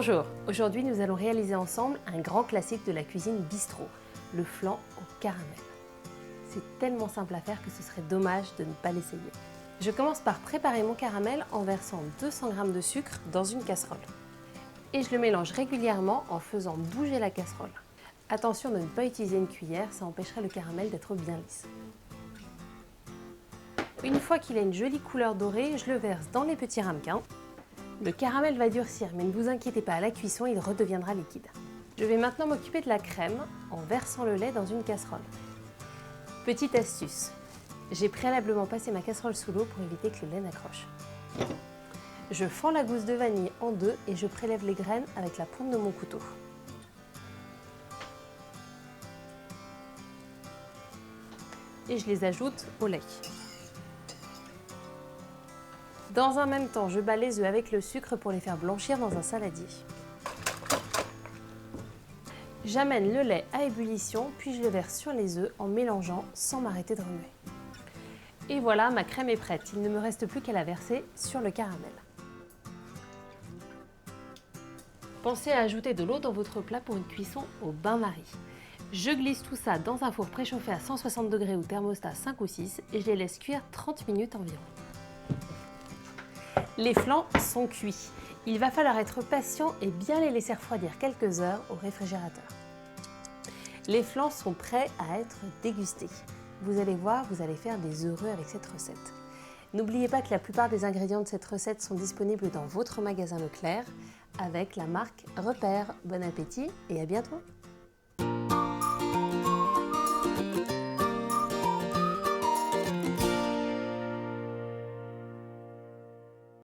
Bonjour, aujourd'hui nous allons réaliser ensemble un grand classique de la cuisine bistrot, le flan au caramel. C'est tellement simple à faire que ce serait dommage de ne pas l'essayer. Je commence par préparer mon caramel en versant 200 g de sucre dans une casserole. Et je le mélange régulièrement en faisant bouger la casserole. Attention de ne pas utiliser une cuillère, ça empêcherait le caramel d'être bien lisse. Une fois qu'il a une jolie couleur dorée, je le verse dans les petits ramequins. Le caramel va durcir, mais ne vous inquiétez pas, à la cuisson, il redeviendra liquide. Je vais maintenant m'occuper de la crème en versant le lait dans une casserole. Petite astuce, j'ai préalablement passé ma casserole sous l'eau pour éviter que le lait n'accroche. Je fends la gousse de vanille en deux et je prélève les graines avec la pointe de mon couteau. Et je les ajoute au lait. Dans un même temps, je bats les œufs avec le sucre pour les faire blanchir dans un saladier. J'amène le lait à ébullition, puis je le verse sur les œufs en mélangeant sans m'arrêter de remuer. Et voilà, ma crème est prête. Il ne me reste plus qu'à la verser sur le caramel. Pensez à ajouter de l'eau dans votre plat pour une cuisson au bain-marie. Je glisse tout ça dans un four préchauffé à 160 degrés ou thermostat 5 ou 6 et je les laisse cuire 30 minutes environ. Les flans sont cuits. Il va falloir être patient et bien les laisser refroidir quelques heures au réfrigérateur. Les flans sont prêts à être dégustés. Vous allez voir, vous allez faire des heureux avec cette recette. N'oubliez pas que la plupart des ingrédients de cette recette sont disponibles dans votre magasin Leclerc avec la marque Repère. Bon appétit et à bientôt!